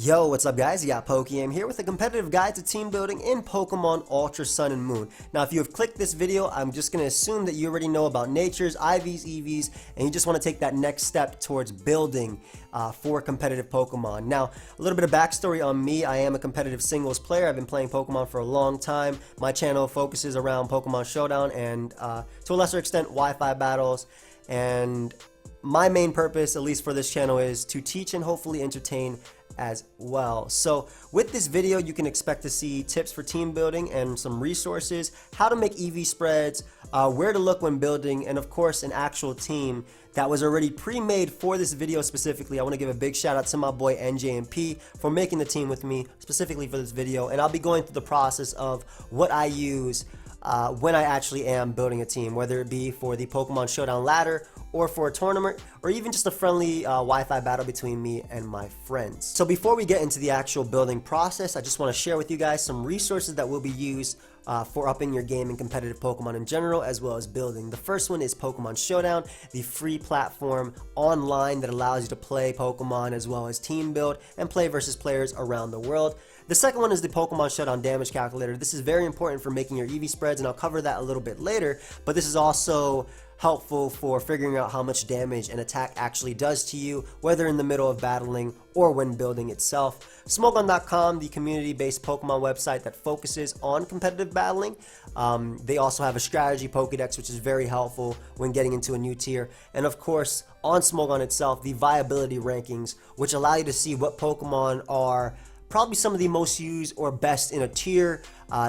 Yo, what's up guys? You got pokeaim here with a competitive guide to team building in Pokemon Ultra Sun and Moon. Now if you have clicked this video, I'm just going to assume that you already know about natures, IVs, EVs, and you just want to take that next step towards building for competitive Pokemon. Now, a little bit of backstory on me. I am a competitive singles player. I've been playing Pokemon for a long time. My channel focuses around Pokemon Showdown and to a lesser extent Wi-Fi battles, and my main purpose, at least for this channel, is to teach and hopefully entertain as well. So with this video, you can expect to see tips for team building and some resources, how to make EV spreads, where to look when building, and of course an actual team that was already pre-made for this video specifically. I want to give a big shout out to my boy NJMP for making the team with me specifically for this video, and I'll be going through the process of what I use when I actually am building a team, whether it be for the Pokemon Showdown ladder or for a tournament, or even just a friendly Wi-Fi battle between me and my friends. So before we get into the actual building process, I just want to share with you guys some resources that will be used for upping your game in competitive Pokemon in general, as well as building. The first one is Pokemon Showdown, the free platform online that allows you to play Pokemon as well as team build and play versus players around the world. The second one is the Pokemon Showdown damage calculator. This is very important for making your EV spreads, and I'll cover that a little bit later, but this is also helpful for figuring out how much damage an attack actually does to you, whether in the middle of battling or when building itself. Smogon.com, the community-based Pokemon website that focuses on competitive battling. They also have a strategy Pokédex, which is very helpful when getting into a new tier. And of course, on Smogon itself, the viability rankings, which allow you to see what Pokemon are probably some of the most used or best in a tier.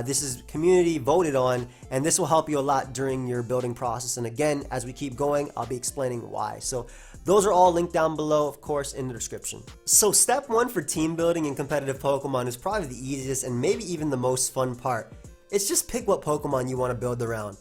This is community voted on, and this will help you a lot during your building process. And again, as we keep going, I'll be explaining why. So those are all linked down below, of course, in the description. So step one for team building in competitive Pokemon is probably the easiest and maybe even the most fun part. It's just pick what Pokemon you want to build around.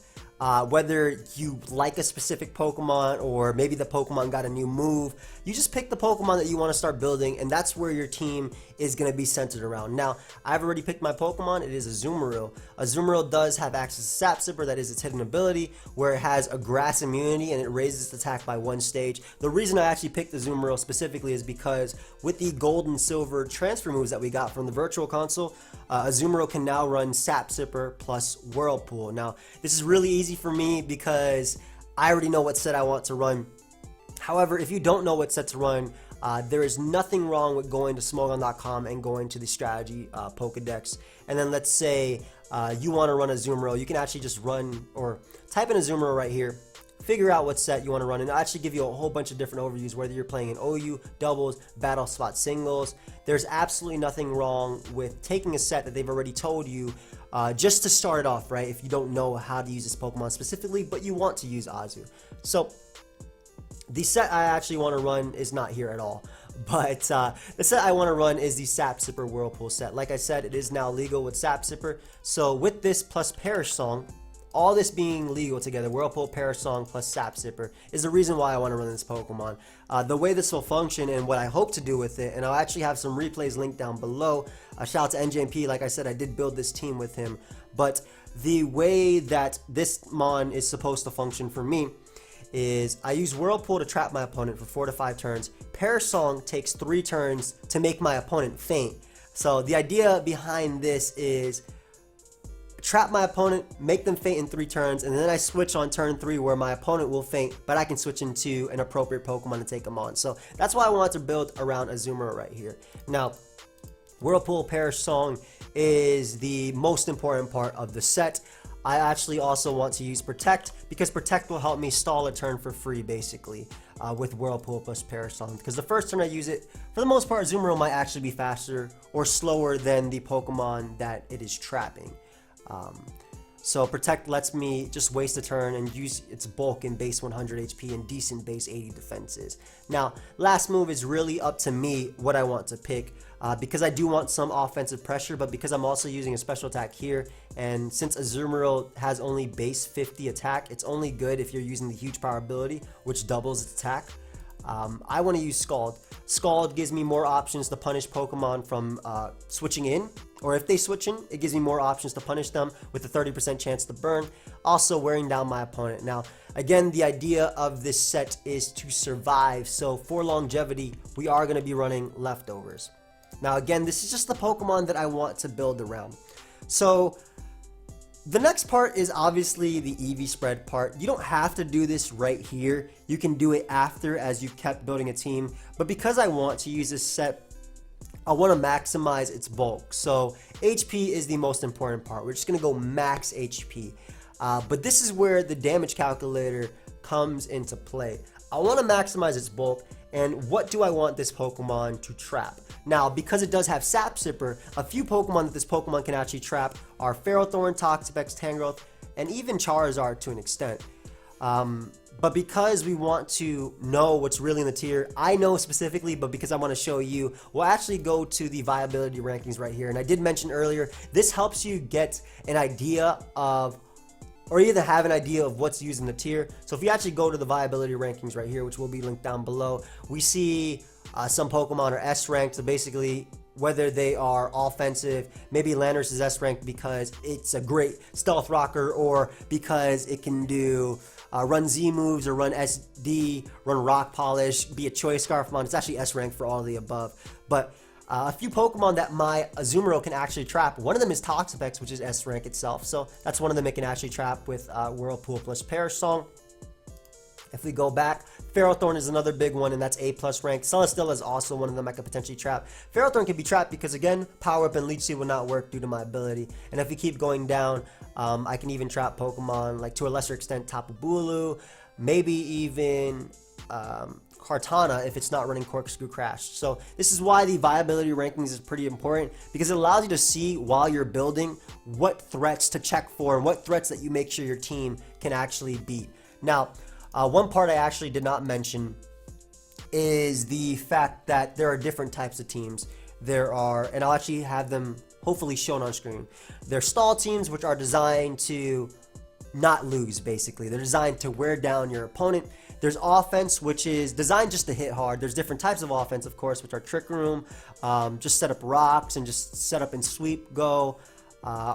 Whether you like a specific Pokemon or maybe the Pokemon got a new move, you just pick the Pokemon that you want to start building, and that's where your team is going to be centered around. Now, I've already picked my Pokemon. It is Azumarill. Azumarill does have access to Sap Sipper, that is its hidden ability, where it has a grass immunity and it raises its attack by 1 stage. The reason I actually picked Azumarill specifically is because with the gold and silver transfer moves that we got from the Virtual Console, Azumarill can now run Sap Sipper plus Whirlpool. Now, this is really easy for me because I already know what set I want to run. However, if you don't know what set to run, there is nothing wrong with going to Smogon.com and going to the strategy Pokedex. And then let's say you want to run a Azumarill. You can actually just run or type in Azumarill right here, figure out what set you want to run, and I'll actually give you a whole bunch of different overviews, whether you're playing in OU, doubles, battle spot singles. There's absolutely nothing wrong with taking a set that they've already told you just to start it off, right? If you don't know how to use this Pokemon specifically, but you want to use Azu. So the set I actually want to run is not here at all, but the set I want to run is the Sap Sipper Whirlpool set. Like I said, it is now legal with Sap Sipper. So with this plus Perish Song, all this being legal together, Whirlpool, Perish Song plus Sap Sipper, is the reason why I want to run this Pokemon. The way this will function and what I hope to do with it, and I'll actually have some replays linked down below. Shout out to NJMP, like I said, I did build this team with him. But the way that this Mon is supposed to function for me is I use Whirlpool to trap my opponent for 4 to 5 turns. Perish Song takes 3 turns to make my opponent faint. So the idea behind this is trap my opponent, make them faint in 3 turns, and then I switch on turn 3 where my opponent will faint, but I can switch into an appropriate Pokemon to take them on. So that's why I want to build around Azumarill right here. Now, Whirlpool Perish Song is the most important part of the set. I actually also want to use Protect, because Protect will help me stall a turn for free, basically, with Whirlpool plus Perish Song. Because the first turn I use it, for the most part, Azumarill might actually be faster or slower than the Pokemon that it is trapping. So Protect lets me just waste a turn and use its bulk in base 100 HP and decent base 80 defenses. Now, last move is really up to me what I want to pick, because I do want some offensive pressure, but because I'm also using a special attack here, and since Azumarill has only base 50 attack, it's only good if you're using the huge power ability, which doubles its attack. I want to use Scald. Scald gives me more options to punish Pokemon from switching in, or if they switch in, it gives me more options to punish them with a 30% chance to burn, also wearing down my opponent. Now, again, the idea of this set is to survive, so for longevity, we are going to be running leftovers. Now again, this is just the Pokemon that I want to build around. So the next part is obviously the EV spread part. You don't have to do this right here. You can do it after as you've kept building a team. But because I want to use this set, I want to maximize its bulk. So HP is the most important part. We're just going to go max HP. But this is where the damage calculator comes into play. I want to maximize its bulk. And what do I want this Pokemon to trap? Now, because it does have Sap Sipper, a few Pokemon that this Pokemon can actually trap are Ferrothorn, Toxapex, Tangrowth, and even Charizard to an extent. But because we want to know what's really in the tier, I know specifically, but because I want to show you, we'll actually go to the viability rankings right here. And I did mention earlier, this helps you get an idea of, or either have an idea of what's used in the tier. So if you actually go to the viability rankings right here, which will be linked down below, we see some Pokemon are S ranked. So basically, whether they are offensive, maybe Landorus is S ranked because it's a great stealth rocker, or because it can do run Z moves, or run SD, run Rock Polish, be a Choice Scarfmon. It's actually S ranked for all of the above. But a few Pokemon that my Azumarill can actually trap, one of them is Toxapex, which is S rank itself. So that's one of them it can actually trap with Whirlpool plus Perish Song. If we go back, Ferrothorn is another big one, and that's A+ ranked. Celesteela is also one of them I could potentially trap. Ferrothorn can be trapped because, again, Power Up and Leech Seed will not work due to my ability. And if we keep going down, I can even trap Pokemon, like to a lesser extent, Tapu Bulu, maybe even Kartana if it's not running Corkscrew Crash. So this is why the viability rankings is pretty important, because it allows you to see while you're building what threats to check for and what threats that you make sure your team can actually beat. Now, one part I actually did not mention is the fact that there are different types of teams. There are, and I'll actually have them hopefully shown on screen. They're stall teams, which are designed to not lose, basically. They're designed to wear down your opponent. There's offense, which is designed just to hit hard. There's different types of offense, of course, which are Trick Room, just set up rocks and just set up and sweep, go.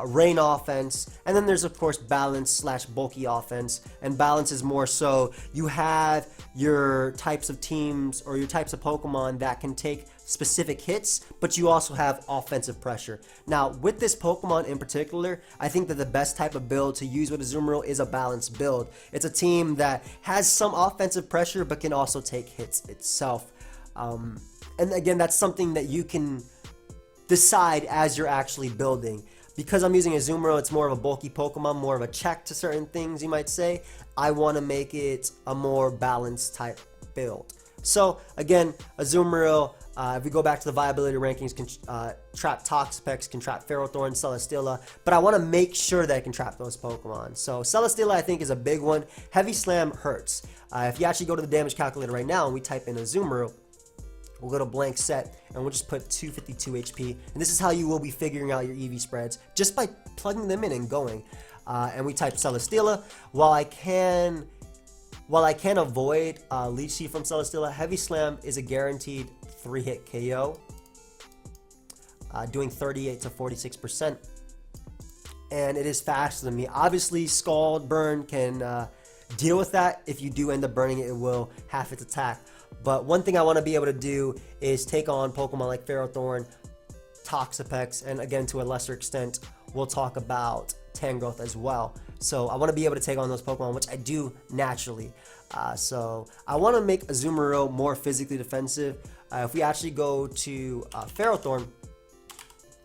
Rain offense, and then there's of course balance / bulky offense. And balance is more so you have your types of teams or your types of Pokemon that can take specific hits, but you also have offensive pressure. Now with this Pokemon in particular, I think that the best type of build to use with Azumarill is a balanced build. It's a team that has some offensive pressure but can also take hits itself. And again, that's something that you can decide as you're actually building. Because I'm using Azumarill, it's more of a bulky Pokemon, more of a check to certain things, you might say. I want to make it a more balanced type build. So again, Azumarill, if we go back to the viability rankings, can trap Toxapex, can trap Ferrothorn, Celesteela, but I want to make sure that I can trap those Pokemon. So Celesteela I think is a big one. Heavy Slam hurts. If you actually go to the damage calculator right now and we type in Azumarill, we'll go to blank set and we'll just put 252 HP. And this is how you will be figuring out your EV spreads, just by plugging them in and going. And we type Celesteela. While I can avoid Leech Seed from Celesteela, Heavy Slam is a guaranteed 3-hit KO, doing 38 to 46%. And it is faster than me. Obviously, Scald Burn can deal with that. If you do end up burning it, it will half its attack. But one thing I want to be able to do is take on Pokemon like Ferrothorn, Toxapex, and again to a lesser extent, we'll talk about Tangrowth as well. So I want to be able to take on those Pokemon, which I do naturally. So I want to make Azumarill more physically defensive. If we actually go to Ferrothorn,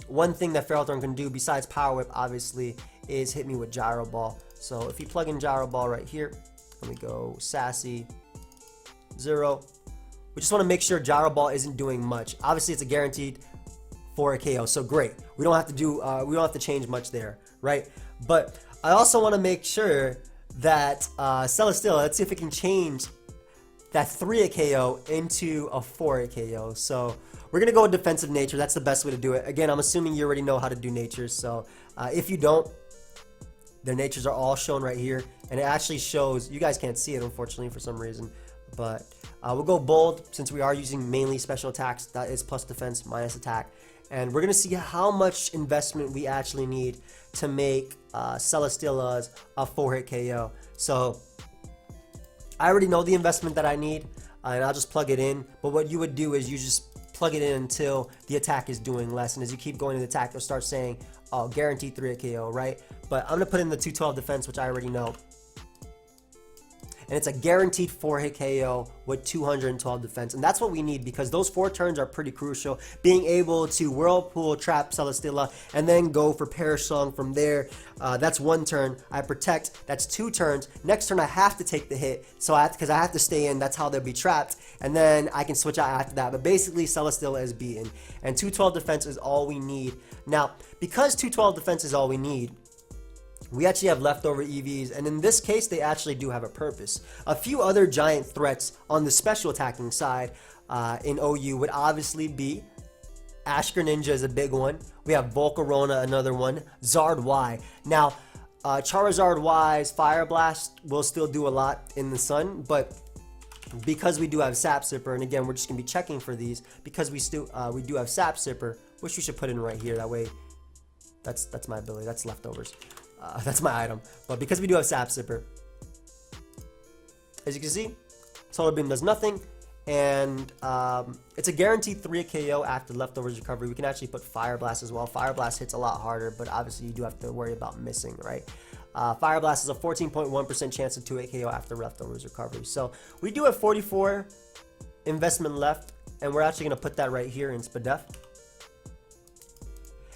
one thing that Ferrothorn can do besides Power Whip, obviously, is hit me with Gyro Ball. So if you plug in Gyro Ball right here, and we go Sassy, 0. We just want to make sure Gyro Ball isn't doing much. Obviously, it's a guaranteed for a KO, so great. We don't have to do, we don't have to change much there, right? But I also want to make sure that Celesteela, let's see if it can change that 3-hit KO into a 4-hit KO. So we're gonna go with defensive nature. That's the best way to do it. Again, I'm assuming you already know how to do natures. So if you don't, their natures are all shown right here, and it actually shows. You guys can't see it, unfortunately, for some reason. But we'll go bold since we are using mainly special attacks. That is plus defense minus attack. And we're going to see how much investment we actually need to make Celesteela's a 4-hit KO. So I already know the investment that I need, and I'll just plug it in. But what you would do is you just plug it in until the attack is doing less. And as you keep going to the attack, you'll start saying, oh, guaranteed 3 KO, right? But I'm going to put in the 212 defense, which I already know. And it's a guaranteed 4-hit KO with 212 defense. And that's what we need, because those 4 turns are pretty crucial. Being able to Whirlpool, Trap, Celesteela, and then go for Perish Song from there. That's 1 turn. I protect. That's 2 turns. Next turn, I have to take the hit. So because I have to stay in. That's how they'll be trapped. And then I can switch out after that. But basically, Celesteela is beaten. And 212 defense is all we need. Now, because 212 defense is all we need, we actually have leftover EVs, and in this case, they actually do have a purpose. A few other giant threats on the special attacking side in OU would obviously be Asfgerthrrth is a big one. We have Volcarona, another one. Zard Y. Now, Charizard Y's Fire Blast will still do a lot in the sun, but because we do have Sap Sipper, and again, we're just going to be checking for these, because we do have Sap Sipper, which we should put in right here. That way, that's my ability. That's leftovers. That's my item. But because we do have Sap Sipper, as you can see, Solar Beam does nothing. And it's a guaranteed 3 KO after leftovers recovery. We can actually put Fire Blast as well. Fire Blast hits a lot harder, but obviously you do have to worry about missing, right? Fire Blast is a 14.1% chance of 2 KO after leftovers recovery. So we do have 44 investment left, and we're actually going to put that right here in Spadef.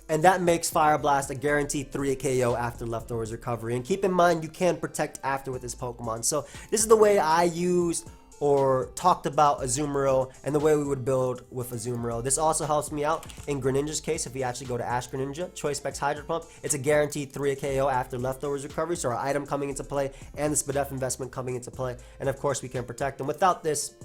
And that makes Fire Blast a guaranteed 3 KO after leftovers recovery. And keep in mind, you can protect after with this Pokemon. So this is the way I used or talked about Azumarill and the way we would build with Azumarill. This also helps me out in Greninja's case. If we actually go to Asfgerthrrth, Choice Specs Hydro Pump, it's a guaranteed 3 KO after leftovers recovery. So our item coming into play and the Spadef investment coming into play. And of course, we can protect them. Without this,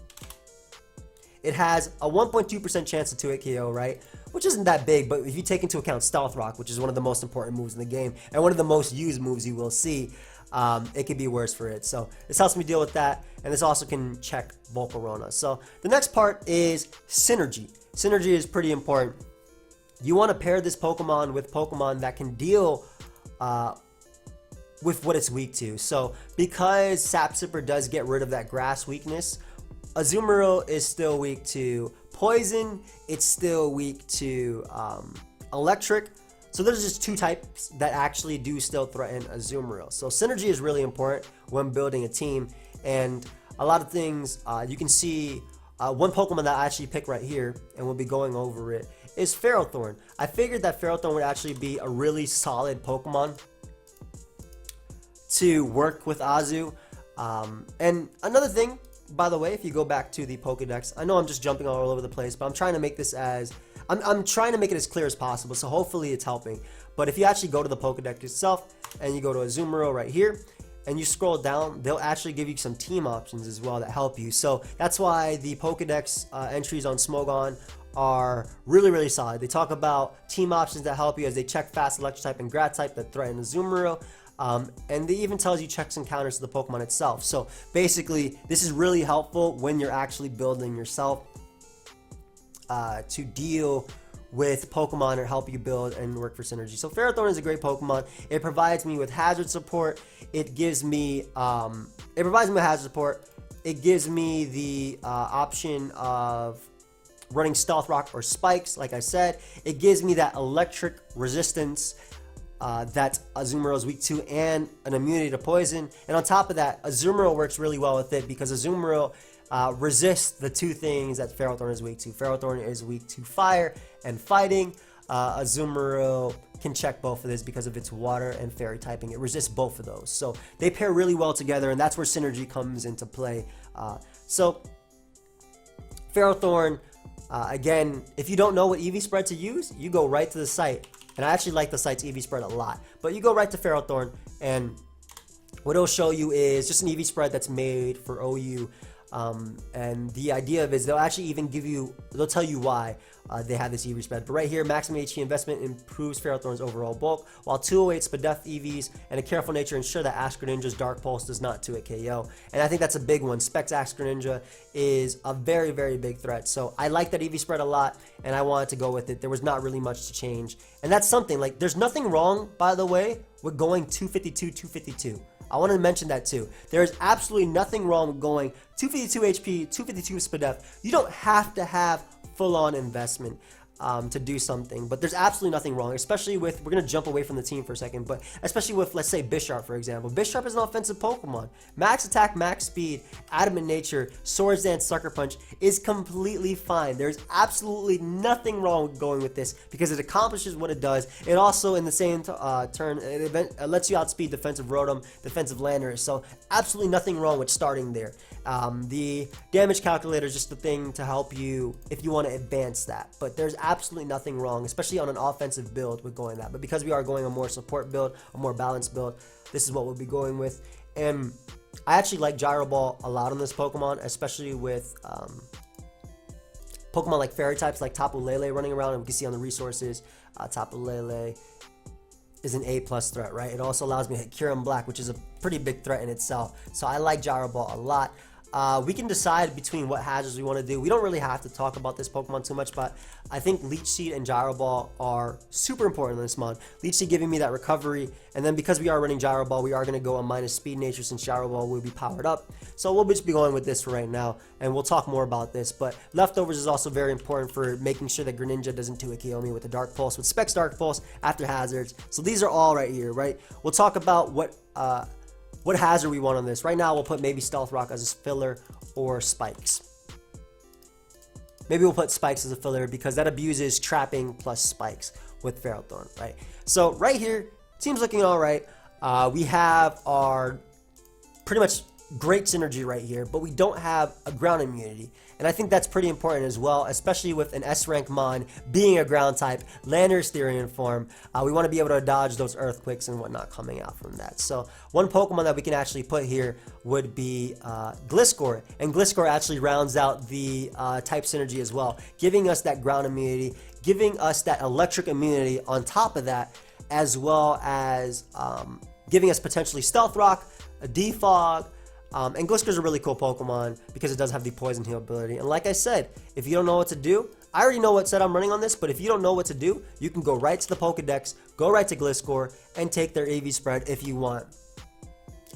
it has a 1.2% chance of 2 KO, right? Which isn't that big, but if you take into account Stealth Rock, which is one of the most important moves in the game, and one of the most used moves you will see, it could be worse for it. So this helps me deal with that, and this also can check Volcarona. So the next part is Synergy. Synergy is pretty important. You want to pair this Pokemon with Pokemon that can deal with what it's weak to. So because Sap Sipper does get rid of that grass weakness, Azumarill is still weak to Poison, it's still weak to Electric. So there's just 2 types that actually do still threaten Azumarill. So Synergy is really important when building a team. And a lot of things, you can see one Pokemon that I actually picked right here, and we'll be going over it, is Ferrothorn. I figured that Ferrothorn would actually be a really solid Pokemon to work with Azu. And another thing, by the way, if you go back to the Pokedex, I know I'm just jumping all over the place, but I'm trying to make this as I'm trying to make it as clear as possible, so hopefully it's helping. But if you actually go to the Pokedex itself and you go to Azumarill right here and you scroll down, they'll actually give you some team options as well that help you. So that's why the Pokedex entries on Smogon are really, really solid. They talk about team options that help you as they check fast electric type and Grat type that threaten Azumarill. And they even tells you checks and counters to the Pokemon itself. So basically, this is really helpful when you're actually building yourself to deal with Pokemon or help you build and work for Synergy. So Ferrothorn is a great Pokemon. It provides me with hazard support. It gives me hazard support. It gives me the option of running Stealth Rock or Spikes, like I said. It gives me that electric resistance that Azumarill is weak to, and an immunity to poison. And on top of that, Azumarill works really well with it because Azumarill resists the 2 things that Ferrothorn is weak to. Ferrothorn is weak to fire and fighting. Azumarill can check both of this because of its water and fairy typing. It resists both of those. So they pair really well together, and that's where Synergy comes into play. So Ferrothorn, again, if you don't know what EV spread to use, you go right to the site. And I actually like the site's EV spread a lot. But you go right to Ferrothorn, and what it'll show you is just an EV spread that's made for OU. And the idea of it is they'll actually even they'll tell you why they have this EV spread. But right here, maximum HP investment improves Ferrothorn's overall bulk, while 208 Spadef EVs and a careful nature ensure that Asfgerthrrth's Dark Pulse does not 2-hit KO. And I think that's a big one. Specs Asfgerthrrth is a very, very big threat. So I like that EV spread a lot, and I wanted to go with it. There was not really much to change. And that's something, like, there's nothing wrong, by the way, with going 252, 252. I want to mention that too. There is absolutely nothing wrong with going 252 HP, 252 Spadef. You don't have to have full-on investment to do something. But there's absolutely nothing wrong, especially with, we're going to jump away from the team for a second, but especially with, let's say, Bisharp, for example. Bisharp is an offensive Pokemon. Max attack, max speed, adamant nature, Swords Dance, Sucker Punch is completely fine. There's absolutely nothing wrong with going with this because it accomplishes what it does. It also, in the same turn, it lets you outspeed defensive Rotom, defensive Landorus, so absolutely nothing wrong with starting there. The damage calculator is just the thing to help you if you want to advance that, but there's absolutely nothing wrong, especially on an offensive build, with going that. But because we are going a more support build, a more balanced build, this is what we'll be going with. And I actually like Gyro Ball a lot on this Pokemon, especially with Pokemon like Fairy types, like Tapu Lele running around. And we can see on the resources, Tapu Lele is an A+ threat, right? It also allows me to hit Kyurem Black, which is a pretty big threat in itself. So I like Gyro Ball a lot. We can decide between what hazards we want to do. We don't really have to talk about this Pokemon too much, but I think Leech Seed and Gyro Ball are super important in this mod. Leech Seed giving me that recovery, and then because we are running Gyro Ball, we are going to go on minus speed nature since Gyro Ball will be powered up. So we'll just be going with this for right now, and we'll talk more about this. But Leftovers is also very important for making sure that Greninja doesn't 2-KO me with the Dark Pulse, with Specs Dark Pulse after hazards. So these are all right here, right? We'll talk about what hazard we want on this. Right now, we'll put maybe Stealth Rock as a filler or Spikes. Maybe we'll put Spikes as a filler because that abuses Trapping plus Spikes with Ferrothorn, right? So right here, team's looking all right. We have our pretty much great synergy right here, but we don't have a ground immunity. And I think that's pretty important as well, especially with an S-rank Mon being a ground type, Landorus Therian form. We want to be able to dodge those earthquakes and whatnot coming out from that. So one Pokemon that we can actually put here would be Gliscor. And Gliscor actually rounds out the type synergy as well, giving us that ground immunity, giving us that electric immunity on top of that, as well as giving us potentially Stealth Rock, a Defog. And Gliscor is a really cool Pokemon because it does have the Poison Heal ability. And like I said, if you don't know what to do, I already know what set I'm running on this, but if you don't know what to do, you can go right to the Pokedex, go right to Gliscor, and take their EV spread if you want.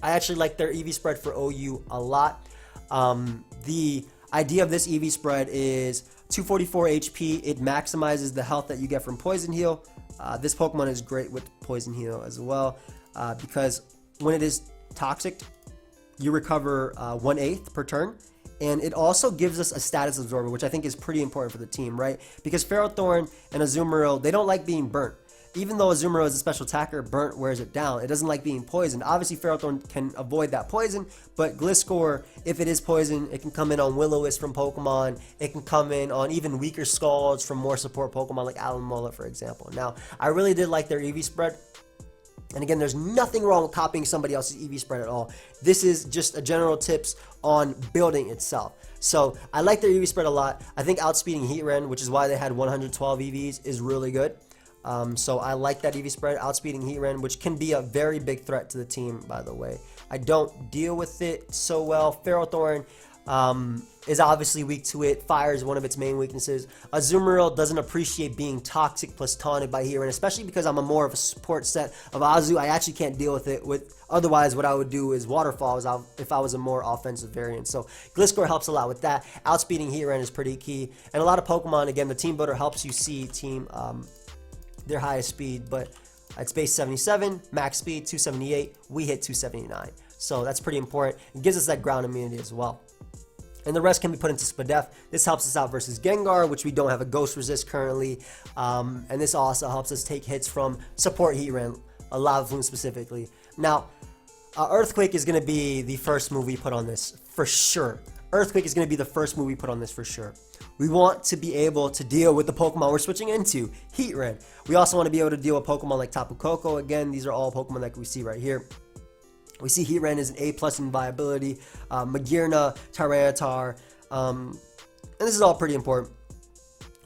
I actually like their EV spread for OU a lot. The idea of this EV spread is 244 HP. It maximizes the health that you get from Poison Heal. This Pokemon is great with Poison Heal as well because when it is toxic, you recover 1/8 per turn, and it also gives us a status absorber, which I think is pretty important for the team, right? Because Ferrothorn and Azumarill, they don't like being burnt. Even though Azumarill is a special attacker, burnt wears it down. It doesn't like being poisoned. Obviously, Ferrothorn can avoid that poison, but Gliscor, if it is poison, it can come in on Will-O-Wisp from Pokemon. It can come in on even weaker Scalds from more support Pokemon like Alomola, for example. Now, I really did like their EV spread. And again, there's nothing wrong with copying somebody else's EV spread at all. This is just a general tips on building itself. So I like their EV spread a lot. I think outspeeding Heatran, which is why they had 112 EVs, is really good. So I like that EV spread, outspeeding Heatran, which can be a very big threat to the team, by the way. I don't deal with it so well. Ferrothorn is obviously weak to it. Fire is one of its main weaknesses. Azumarill doesn't appreciate being toxic plus taunted by Heatran, especially because I'm a more of a support set of Azu. I actually can't deal with it. Otherwise, what I would do is Waterfall if I was a more offensive variant. So Gliscor helps a lot with that. Outspeeding Heatran is pretty key. And a lot of Pokemon, again, the Team Builder helps you see their highest speed, but it's base 77, max speed 278, we hit 279. So that's pretty important. It gives us that ground immunity as well. And the rest can be put into Spadef. This helps us out versus Gengar, which we don't have a Ghost Resist currently. And this also helps us take hits from support Heatran, a Lava Plume specifically. Now, Earthquake is going to be the first move we put on this, for sure. Earthquake is going to be the first move we put on this, for sure. We want to be able to deal with the Pokemon we're switching into, Heatran. We also want to be able to deal with Pokemon like Tapu Koko. Again, these are all Pokemon that we see right here. We see Heatran is an A+ in viability, Magearna, Tyranitar, and this is all pretty important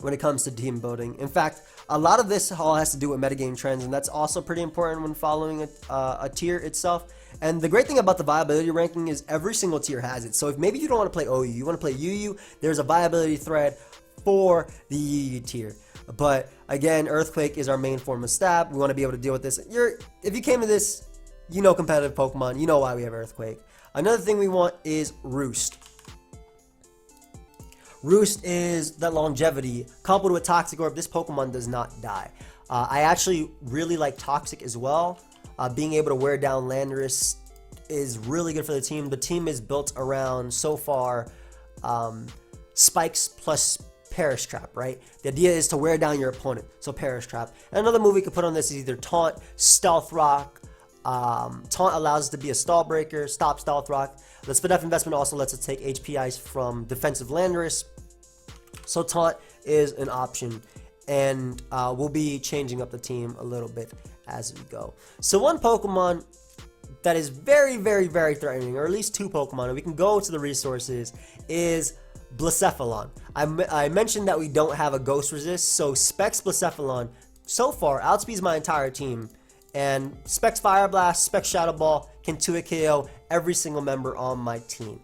when it comes to team building. In fact, a lot of this all has to do with metagame trends, and that's also pretty important when following a tier itself. And the great thing about the viability ranking is every single tier has it. So if maybe you don't want to play OU, you want to play UU, there's a viability thread for the UU tier. But again, Earthquake is our main form of stab. We want to be able to deal with this. If you came to this, you know competitive Pokemon, you know why we have Earthquake. Another thing we want is Roost. Roost is that longevity. Coupled with Toxic Orb, this Pokemon does not die. I actually really like Toxic as well. Being able to wear down Landorus is really good for the team. The team is built around, so far, Spikes plus Perish Trap, right? The idea is to wear down your opponent, so Perish Trap. And another move we could put on this is either Taunt, Stealth Rock. Taunt allows us to be a stall breaker, stop Stealth Rock. The Spadef investment also lets us take HP Ice from defensive Landorus. So Taunt is an option, and we'll be changing up the team a little bit as we go. So one Pokemon that is very, very, very threatening, or at least two Pokemon, and we can go to the resources, is Blacephalon. I mentioned that we don't have a Ghost Resist, so Specs Blacephalon so far outspeeds my entire team, and Specs Fire Blast, Specs Shadow Ball can 2-hit KO every single member on my team.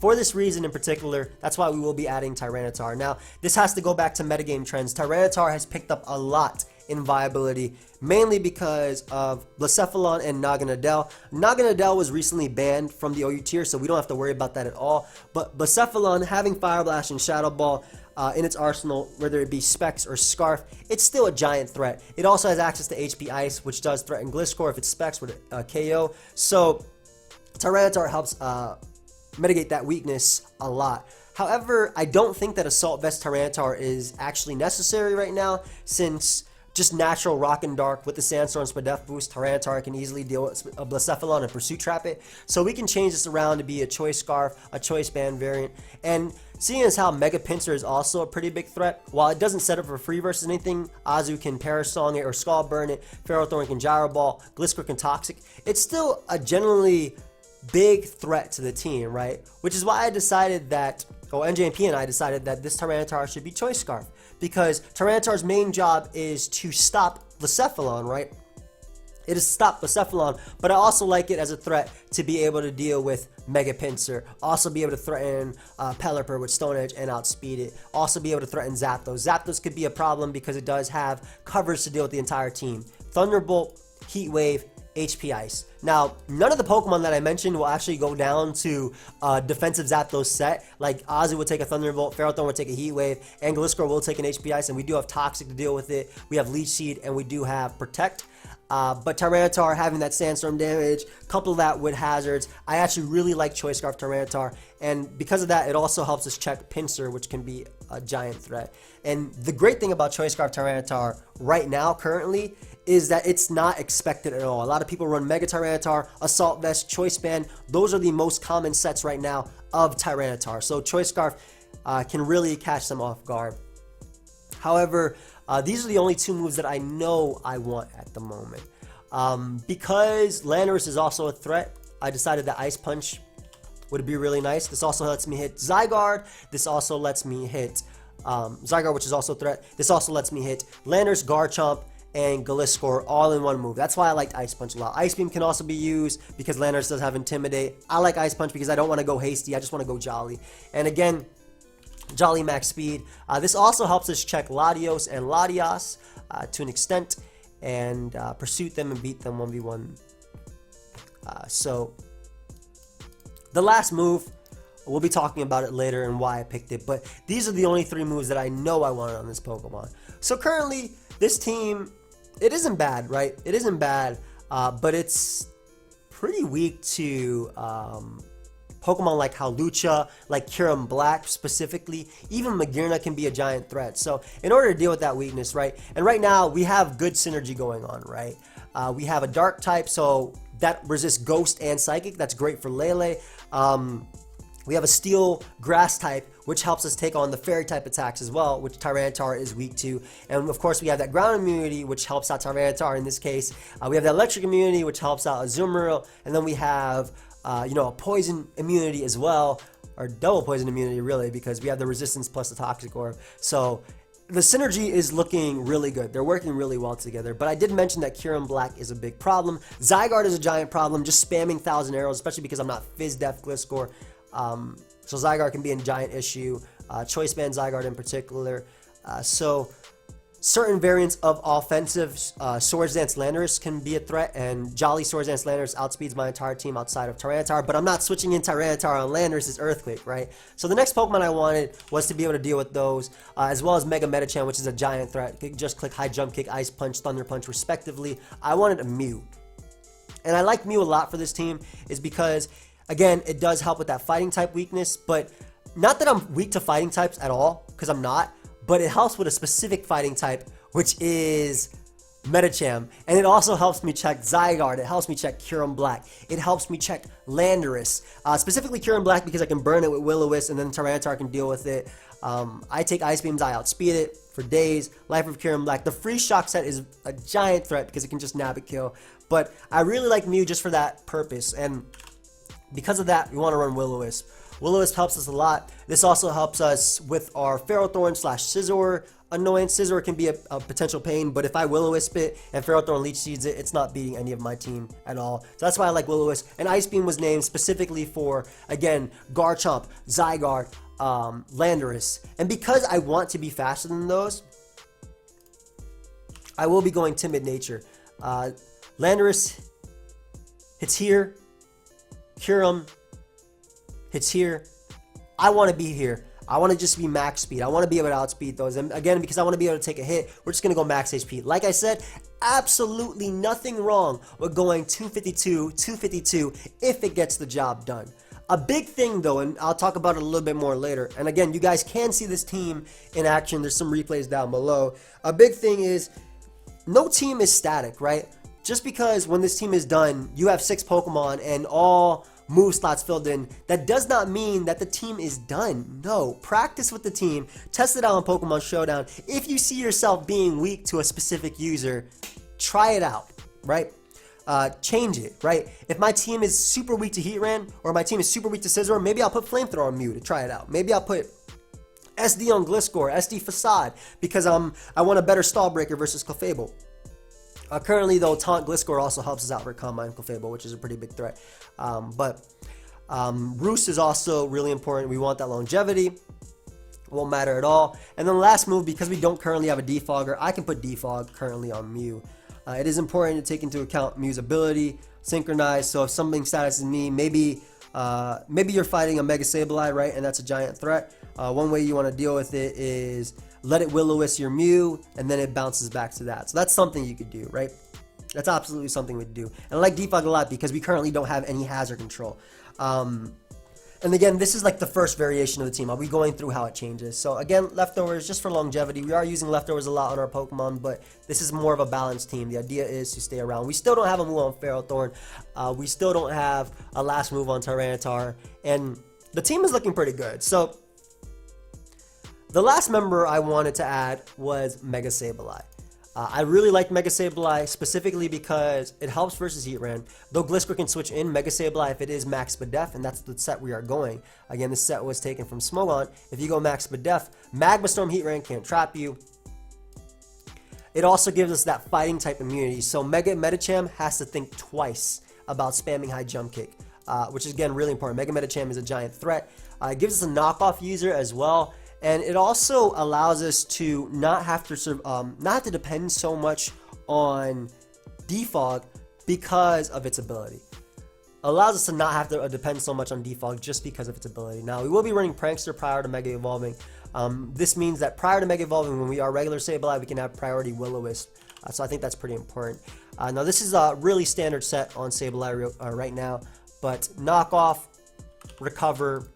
For this reason in particular, that's why we will be adding Tyranitar. Now, this has to go back to metagame trends. Tyranitar has picked up a lot in viability, mainly because of Blacephalon and Naganadel. Naganadel was recently banned from the OU tier, so we don't have to worry about that at all. But Blacephalon, having Fire Blast and Shadow Ball in its arsenal, whether it be Specs or Scarf, it's still a giant threat. It also has access to HP Ice, which does threaten Gliscor if it's Specs with KO. So Tyranitar helps mitigate that weakness a lot. However, I don't think that Assault Vest Tyranitar is actually necessary right now, since just natural Rock and Dark with the Sandstorm Spadef boost, Tyranitar can easily deal with a Blacephalon and Pursuit Trap it. So we can change this around to be a Choice Scarf, a Choice Band variant. And seeing as how Mega Pinsir is also a pretty big threat, while it doesn't set up for free versus anything, Azu can Perish Song it or Skull Burn it, Ferrothorn can Gyro Ball, Gliscor can Toxic, it's still a generally big threat to the team, right? Which is why I decided that, NJP and I decided that this Tyranitar should be Choice Scarf, because Tyranitar's main job is to stop Blacephalon, right? It is stop Blacephalon, but I also like it as a threat to be able to deal with Mega Pinsir, also be able to threaten Pelipper with Stone Edge and outspeed it, also be able to threaten Zapdos. Zapdos could be a problem because it does have coverage to deal with the entire team. Thunderbolt, Heat Wave, HP Ice. Now, none of the Pokemon that I mentioned will actually go down to defensive Zapdos set. Like Azu would take a Thunderbolt, Ferrothorn would take a Heat Wave, and Gliscor will take an HP Ice, and we do have Toxic to deal with it. We have Leech Seed, and we do have Protect. But Tyranitar having that Sandstorm damage, couple that with hazards, I actually really like Choice Scarf Tyranitar, and because of that, it also helps us check Pinsir, which can be a giant threat. And the great thing about Choice Scarf Tyranitar right now, currently, is that it's not expected at all. A lot of people run Mega Tyranitar, Assault Vest, Choice Band. Those are the most common sets right now of Tyranitar. So Choice Scarf can really catch them off guard. However, these are the only two moves that I know I want at the moment. Because Landorus is also a threat, I decided that Ice Punch would be really nice. This also lets me hit Zygarde. This also lets me hit Zygarde, which is also a threat. This also lets me hit Landorus, Garchomp, and Gliscor all in one move. That's why I liked Ice Punch a lot. Ice Beam can also be used because Landorus does have Intimidate. I like Ice Punch because I don't want to go hasty. I just want to go Jolly. And again, Jolly max speed. This also helps us check Latios and Latias to an extent, and pursuit them and beat them 1v1. So the last move, we'll be talking about it later and why I picked it, but these are the only three moves that I know I wanted on this Pokemon. So currently, this team, it isn't bad, right? It isn't bad, but it's pretty weak to Pokemon like Hawlucha, like Kyurem Black specifically. Even Magearna can be a giant threat. So in order to deal with that weakness, right? And right now, we have good synergy going on, right? We have a Dark type, so that resists Ghost and Psychic. That's great for Lele. We have a Steel Grass type, which helps us take on the Fairy type attacks as well, which Tyranitar is weak to. And of course, we have that Ground immunity, which helps out Tyranitar in this case. We have that Electric immunity, which helps out Azumarill. And then we have, a Poison immunity as well, or double Poison immunity really, because we have the Resistance plus the Toxic Orb. So the synergy is looking really good. They're working really well together. But I did mention that Kyurem Black is a big problem. Zygarde is a giant problem, just spamming 1,000 arrows, especially because I'm not Fizz Def Gliscor. So Zygarde can be a giant issue. Choice Band Zygarde in particular. So certain variants of offensive Swords Dance Landorus can be a threat, and Jolly Swords Dance Landorus outspeeds my entire team outside of Tyranitar, but I'm not switching in Tyranitar on Landorus's Earthquake, right? So the next Pokemon I wanted was to be able to deal with those, as well as Mega Metachan, which is a giant threat. You can just click High Jump Kick, Ice Punch, Thunder Punch, respectively. I wanted a Mew. And I like Mew a lot for this team, is because, again, it does help with that fighting type weakness, but not that I'm weak to fighting types at all, because I'm not, but it helps with a specific fighting type, which is Metacham. And it also helps me check Zygarde. It helps me check Kyurem Black. It helps me check Landorus. Specifically Kyurem Black because I can burn it with Will-O-Wisp and then Tyranitar can deal with it. I take Ice Beams, I outspeed it for days. Life of Kyurem Black. The free shock set is a giant threat because it can just nab it kill. But I really like Mew just for that purpose. And because of that, we want to run Will-O-Wisp. Will-O-Wisp helps us a lot. This also helps us with our Ferrothorn / Scizor annoyance. Scizor can be a potential pain, but if I Will-O-Wisp it and Ferrothorn Leech Seeds it, it's not beating any of my team at all. So that's why I like Will-O-Wisp. And Ice Beam was named specifically for, again, Garchomp, Zygarde, Landorus. And because I want to be faster than those, I will be going Timid Nature. Landorus hits here. Kyurem hits here. I want to be here. I want to just be max speed. I want to be able to outspeed those. And again, because I want to be able to take a hit, we're just going to go max HP. Like I said, absolutely nothing wrong with going 252, 252 if it gets the job done. A big thing though, and I'll talk about it a little bit more later, and again, you guys can see this team in action. There's some replays down below. A big thing is no team is static, right? Just because when this team is done, you have 6 Pokemon and all move slots filled in, that does not mean that the team is done. No, practice with the team, test it out on Pokemon Showdown. If you see yourself being weak to a specific user, try it out, right? Change it, right? If my team is super weak to Heatran, or my team is super weak to Scizor, maybe I'll put Flamethrower on Mew to try it out. Maybe I'll put SD on Gliscor, SD Facade, because I want a better Stall Breaker versus Clefable. Currently, though, Taunt Gliscor also helps us out for Combine Clefable, which is a pretty big threat. Roost is also really important. We want that longevity. Won't matter at all. And then the last move, because we don't currently have a Defogger, I can put Defog currently on Mew. It is important to take into account Mew's ability, Synchronize. So if something statuses me, maybe you're fighting a Mega Sableye, right? And that's a giant threat. One way you want to deal with it is let it Will-O-Wisp your Mew, and then it bounces back to that. So that's something you could do, right? That's absolutely something we'd do. And I like Defog a lot because we currently don't have any hazard control. And again, this is like the first variation of the team. I'll be going through how it changes. So again, leftovers just for longevity. We are using leftovers a lot on our Pokemon, but this is more of a balanced team. The idea is to stay around. We still don't have a move on Ferrothorn. We still don't have a last move on Tyranitar. And the team is looking pretty good. So the last member I wanted to add was Mega Sableye. I really like Mega Sableye specifically because it helps versus Heatran. Though Gliscor can switch in Mega Sableye if it is Max Spadef, and that's the set we are going. Again, this set was taken from Smogon. If you go Max Spadef, Magma Storm Heatran can't trap you. It also gives us that fighting type immunity, so Mega Metacham has to think twice about spamming High Jump Kick, which is again really important. Mega Metacham is a giant threat. It gives us a knockoff user as well. And it also allows us to not have to depend so much on Defog because of its ability. Allows us to not have to depend so much on Defog just because of its ability. Now, we will be running Prankster prior to Mega Evolving. This means that prior to Mega Evolving, when we are regular Sableye, we can have priority Will-O-Wisp. So I think that's pretty important. Now, this is a really standard set on Sableye right now. But Knockoff, Recover,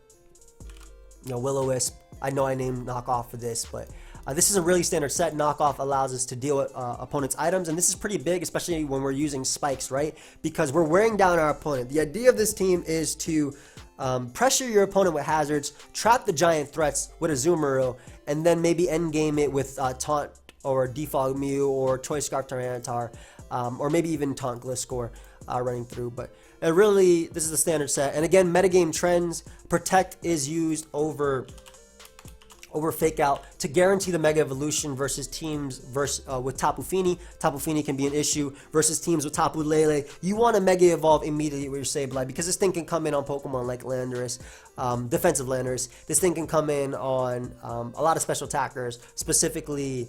Will-O-Wisp. I know I named Knockoff for this, but this is a really standard set. Knockoff allows us to deal with opponent's items, and this is pretty big, especially when we're using spikes, right? Because we're wearing down our opponent. The idea of this team is to pressure your opponent with hazards, trap the giant threats with a Azumarill, and then maybe end game it with Taunt or Defog Mew or Choice Scarf Tyranitar, or maybe even Taunt Gliscor running through. But really, this is the standard set. And again, metagame trends, Protect is used over over Fake Out to guarantee the Mega Evolution versus teams with Tapu Fini. Tapu Fini can be an issue versus teams with Tapu Lele. You want to Mega Evolve immediately with your Sableye because this thing can come in on Pokemon like Landorus, defensive Landorus. This thing can come in on a lot of special attackers, specifically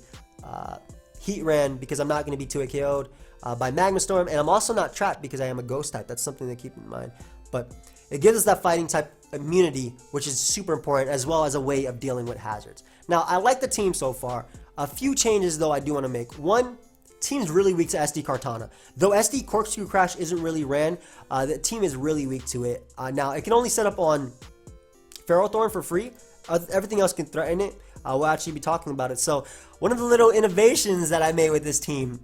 Heatran, because I'm not going to be 2-hit KO'd by Magma Storm, and I'm also not trapped because I am a Ghost type. That's something to keep in mind. But it gives us that fighting type immunity, which is super important, as well as a way of dealing with hazards. Now, I like the team so far. A few changes, though, I do want to make. One, team's really weak to SD Kartana. Though SD Corkscrew Crash isn't really ran, the team is really weak to it. Now, it can only set up on Ferrothorn for free. Everything else can threaten it. We'll actually be talking about it. So, one of the little innovations that I made with this team,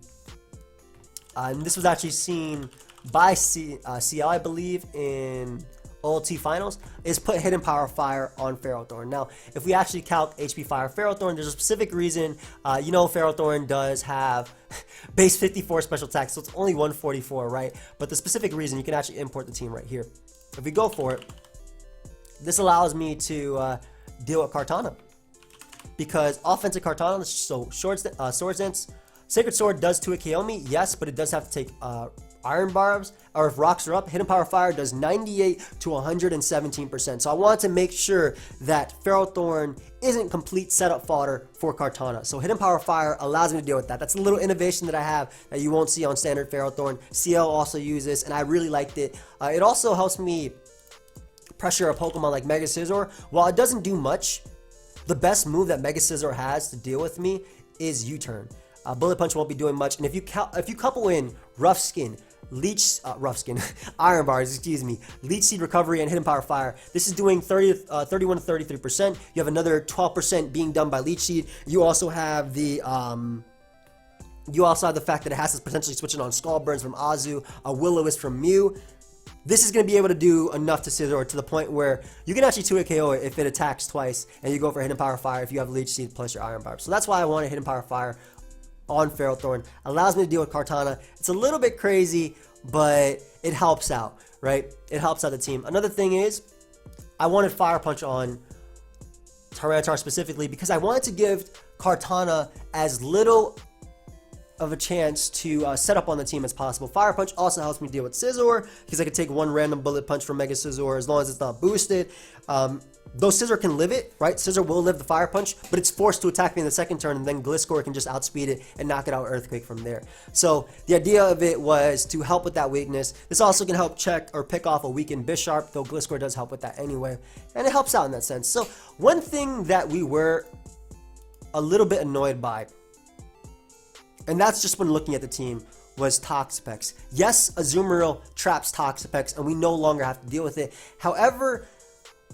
and this was actually seen by CL, I believe, in OLT Finals, is put Hidden Power Fire on Ferrothorn. Now, if we actually calc HP Fire Ferrothorn, there's a specific reason. You know, Ferrothorn does have base 54 special attack, so it's only 144, right? But the specific reason, you can actually import the team right here. If we go for it, this allows me to deal with Kartana. Because offensive Kartana, so Swords Dance, Sacred Sword does 2-hit KO me, yes, but it does have to take Iron Barbs, or if rocks are up, Hidden Power Fire does 98 to 117%. So I want to make sure that Ferrothorn isn't complete setup fodder for Kartana. So Hidden Power Fire allows me to deal with that. That's a little innovation that I have that you won't see on standard Ferrothorn. CL also uses, and I really liked it. It also helps me pressure a Pokemon like Mega Scizor. While it doesn't do much, the best move that Mega Scizor has to deal with me is U-turn. Bullet Punch won't be doing much, and if you couple in Rough Skin, Iron Bars, excuse me, Leech Seed Recovery, and Hidden Power Fire, this is doing 31 to 33%. You have another 12% being done by Leech Seed. You also have the fact that it has to potentially switch it on Skull Burns from Azu, a Will-O-Wisp from Mew. This is going to be able to do enough to Scizor to the point where you can actually 2-hit KO it if it attacks twice, and you go for Hidden Power Fire if you have Leech Seed plus your Iron Barb. So that's why I wanted Hidden Power Fire on Ferrothorn. Allows me to deal with Kartana. It's a little bit crazy, but it helps out, right? It helps out the team. Another thing is, I wanted Fire Punch on Tyranitar specifically because I wanted to give Kartana as little of a chance to set up on the team as possible. Fire Punch also helps me deal with Scizor because I could take one random Bullet Punch from Mega Scizor as long as it's not boosted. Though Scizor can live it, right? Scizor will live the Fire Punch, but it's forced to attack me in the second turn, and then Gliscor can just outspeed it and knock it out Earthquake from there. So the idea of it was to help with that weakness. This also can help check or pick off a weakened Bisharp, though Gliscor does help with that anyway, and it helps out in that sense. So one thing that we were a little bit annoyed by, and that's just when looking at the team, was Toxapex. Yes, Azumarill traps Toxapex, and we no longer have to deal with it. However,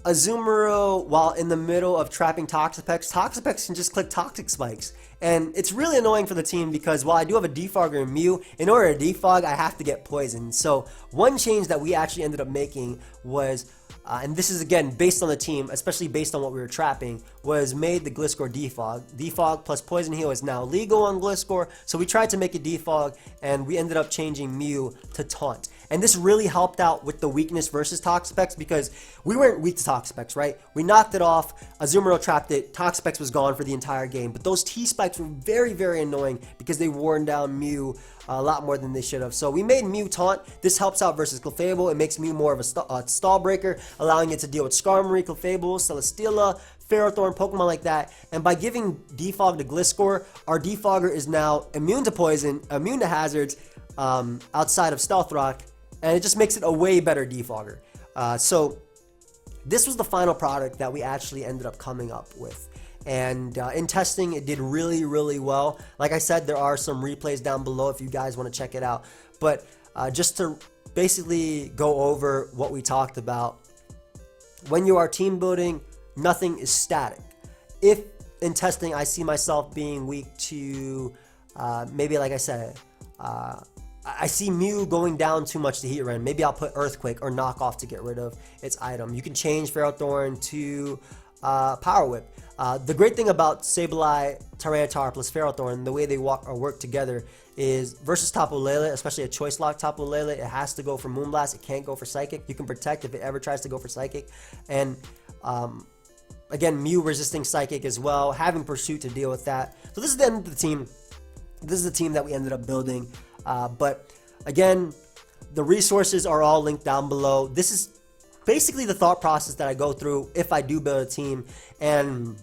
Azumarill, while in the middle of trapping Toxapex, Toxapex can just click Toxic Spikes. And it's really annoying for the team because while I do have a Defogger in Mew, in order to defog, I have to get poisoned. So one change that we actually ended up making was, and this is again based on the team, especially based on what we were trapping, was made the Gliscor defog. Defog plus Poison Heal is now legal on Gliscor, so we tried to make it defog, and we ended up changing Mew to Taunt. And this really helped out with the weakness versus Toxapex because we weren't weak to Toxapex, right? We knocked it off, Azumarill trapped it, Toxapex was gone for the entire game. But those T-Spikes were very, very annoying because they worn down Mew a lot more than they should have. So we made Mew Taunt. This helps out versus Clefable. It makes Mew more of a stall breaker, allowing it to deal with Skarmory, Clefable, Celesteela, Ferrothorn, Pokemon like that. And by giving Defog to Gliscor, our Defogger is now immune to Poison, immune to Hazards, outside of Stealth Rock, and it just makes it a way better Defogger. So this was the final product that we actually ended up coming up with. And in testing, it did really, really well. Like I said, there are some replays down below if you guys want to check it out. But just to basically go over what we talked about, when you are team building, nothing is static. If in testing I see myself being weak to, maybe like I said, I see Mew going down too much to Heatran, maybe I'll put Earthquake or Knock Off to get rid of its item. You can change Ferrothorn to Power Whip. The great thing about Sableye, Tyranitar plus Ferrothorn, the way they work together is versus Tapu Lele, especially a choice lock Tapu Lele, it has to go for Moonblast. It can't go for Psychic. You can protect if it ever tries to go for Psychic. And Again, Mew resisting Psychic as well, having Pursuit to deal with that. So this is the end of the team. This is the team that we ended up building. But again, the resources are all linked down below. This is basically the thought process that I go through if I do build a team. And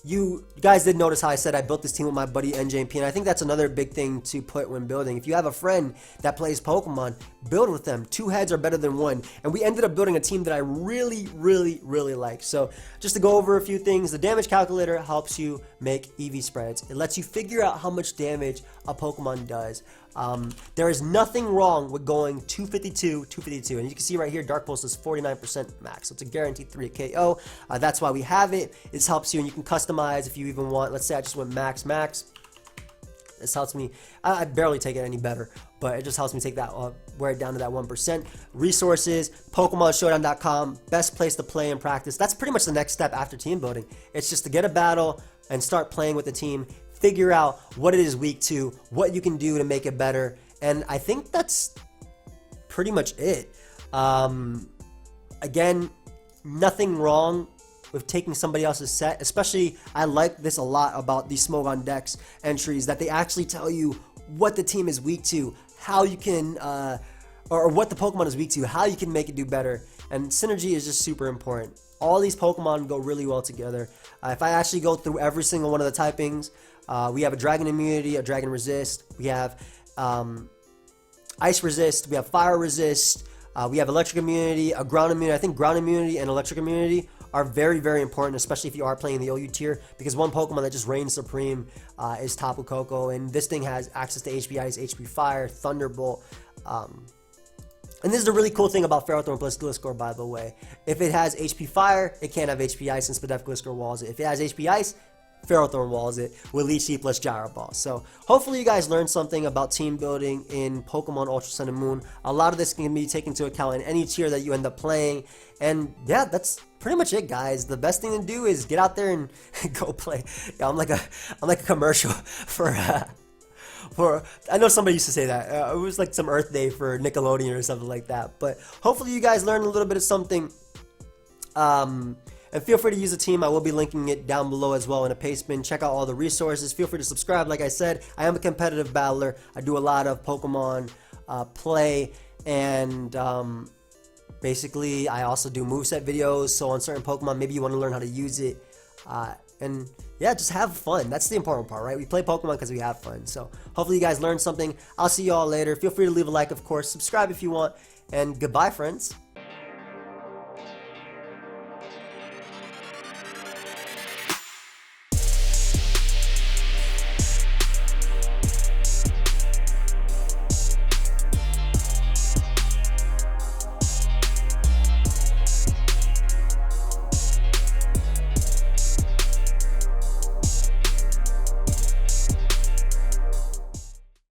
you guys did notice how I said I built this team with my buddy NJP, and I think that's another big thing to put when building. If you have a friend that plays Pokemon, build with them. 2 heads are better than 1, and we ended up building a team that I really like. So just to go over a few things, the damage calculator helps you make EV spreads. It lets you figure out how much damage a Pokemon does. There is nothing wrong with going 252, 252, and you can see right here, Dark Pulse is 49% max, so it's a guaranteed 3 KO. That's why we have it. This helps you, and you can customize if you even want. Let's say I just went max. This helps me. I barely take it any better, but it just helps me take that, wear it down to that 1%. Resources, PokemonShowdown.com, best place to play and practice. That's pretty much the next step after team building. It's just to get a battle and start playing with the team. Figure out what it is weak to, what you can do to make it better, and I think that's pretty much it. Again, nothing wrong with taking somebody else's set, especially I like this a lot about these Smogon Dex entries, that they actually tell you what the team is weak to, how you can, or what the Pokemon is weak to, how you can make it do better, and synergy is just super important. All these Pokemon go really well together. If I actually go through every single one of the typings, we have a Dragon Immunity, a Dragon Resist, we have Ice Resist, we have Fire Resist, we have Electric Immunity, a Ground Immunity. I think Ground Immunity and Electric Immunity are very important, especially if you are playing the OU tier, because one Pokemon that just reigns supreme is Tapu Koko, and this thing has access to HP Ice, HP Fire, Thunderbolt, and this is the really cool thing about Ferrothorn plus Gliscor, by the way. If it has HP Fire, it can't have HP Ice, and Spadef Gliscor walls it. If it has HP Ice, Ferrothorn walls it with Leech Seed plus Gyro Ball. So hopefully you guys learned something about team building in Pokemon Ultra Sun and Moon. A lot of this can be taken into account in any tier that you end up playing. And yeah, that's pretty much it, guys. The best thing to do is get out there and go play. Yeah, I'm like a commercial for I know somebody used to say that. It was like some Earth Day for Nickelodeon or something like that. But hopefully you guys learned a little bit of something. And feel free to use the team. I will be linking it down below as well in a paste bin. Check out all the resources. Feel free to subscribe. Like I said, I am a competitive battler. I do a lot of Pokemon play, and basically I also do moveset videos. So on certain Pokemon, maybe you want to learn how to use it. And yeah, just have fun. That's the important part, right? We play Pokemon because we have fun. So hopefully you guys learned something. I'll see you all later. Feel free to leave a like, of course. Subscribe if you want. And goodbye, friends.